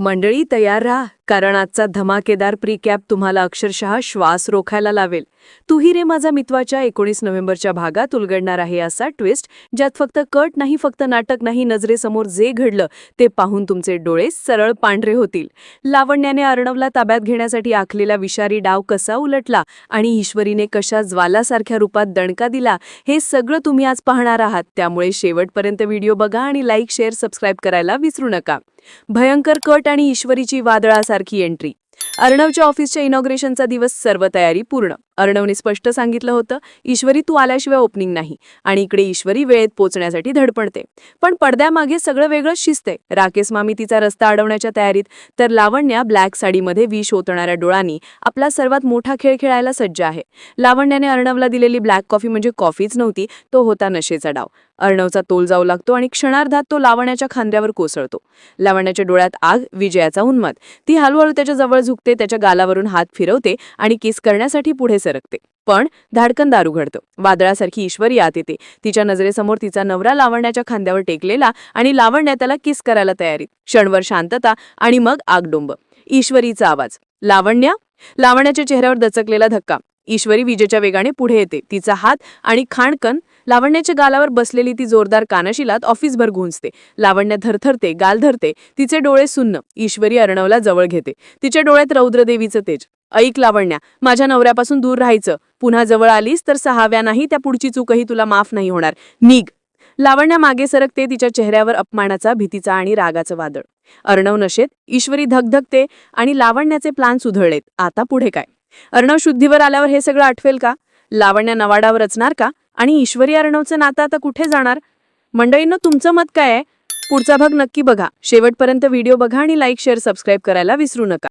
मंडळी तयार राहा, कारण आजचा धमाकेदार प्रीकॅप तुम्हाला अक्षरशः श्वास रोखायला लावेल. तू ही रे माझा मित्वाच्या 19 नोव्हेंबरच्या भागात उलगडणार आहे असा ट्विस्ट, ज्यात फक्त कट नाही, फक्त नाटक नाही, नजरेसमोर जे घडलं ते पाहून तुमचे डोळे सरळ पांढरे होतील. लावण्याने अर्णवला ताब्यात घेण्यासाठी आखलेला विषारी डाव कसा उलटला आणि ईश्वरीने कशा ज्वालासारख्या रूपात दणका दिला, हे सगळं तुम्ही आज पाहणार आहात. त्यामुळे शेवटपर्यंत व्हिडिओ बघा आणि लाईक, शेअर, सबस्क्राईब करायला विसरू नका. भयंकर कट आणि ईश्वरीची वादळासारखी एंट्री. अर्णवच्या ऑफिसच्या इनॉग्रेशनचा दिवस, सर्व तयारी पूर्ण. अर्णवने स्पष्ट सांगितलं होतं, ईश्वरी तू आल्याशिवाय ओपनिंग नाही. आणि इकडे ईश्वरी वेळेत पोचण्यासाठी धडपडते. पण पडद्यामागे सगळं वेगळंच शिजते. राकेश मामी तिचा रस्ता अडवण्याच्या तयारीत, तर लावण्या ब्लॅक साडीमध्ये विष ओतणाऱ्या डोळांनी आपला सर्वात मोठा खेळ खेळायला सज्ज आहे. लावण्याने अर्णवला दिलेली ब्लॅक कॉफी म्हणजे कॉफीच नव्हती, तो होता नशेचा डाव. अर्णवचा तोल जाऊ लागतो आणि क्षणार्धात तो लावण्याच्या खांद्यावर कोसळतो. लावण्याच्या डोळ्यात आग, विजयाचा उन्माद. ती हळूहळू त्याच्या जवळ झुकते, त्याच्या गालावरून हात फिरवते आणि किस करण्यासाठी पुढे सरकते. पण धाडकन दार उघडतं. वादळासारखी ईश्वरी आत येते. तिच्या नजरेसमोर तिचा नवरा लावण्याच्या खांद्यावर टेकलेला आणि लावण्या त्याला किस करायला तयारीत. क्षणभर शांतता आणि मग आगडोंब. ईश्वरीचा आवाज, लावण्या. लावण्याच्या चेहऱ्यावर दचकलेला धक्का. ईश्वरी विजेच्या वेगाने पुढे येते. तिचा हात आणि खाणकन लावण्याच्या गालावर बसलेली ती जोरदार कानशिलात ऑफिसभर गुंजते. लावण्य थरथरते, गाल धरते, तिचे डोळे सुन्न. ईश्वरी अर्णवला जवळ घेते. तिच्या डोळ्यात रौद्रदेवीचं तेज. ऐक लावण्या, माझ्या नवऱ्यापासून दूर राहायचं. पुन्हा जवळ आलीस तर 6व्या नाही, त्या पुढची चूकही तुला माफ नाही होणार. निघ. लावण्या मागे सरकते, तिच्या चेहऱ्यावर अपमानाचा, भीतीचा आणि रागाचं वादळ. अर्णव नशेत. ईश्वरी धगधगते आणि लावण्याचे प्लान सुधळलेत. आता पुढे काय? अर्णव शुद्धीवर आल्यावर हे सगळं आठवेल का? लावण्या नवाडावर रचणार का? आणि ईश्वरी अर्णवचं नातं आता कुठे जाणार? मंडळींनो, तुमचं मत काय आहे? पुढचा भाग नक्की बघा. शेवटपर्यंत व्हिडिओ बघा आणि लाईक, शेअर, सबस्क्राईब करायला विसरू नका.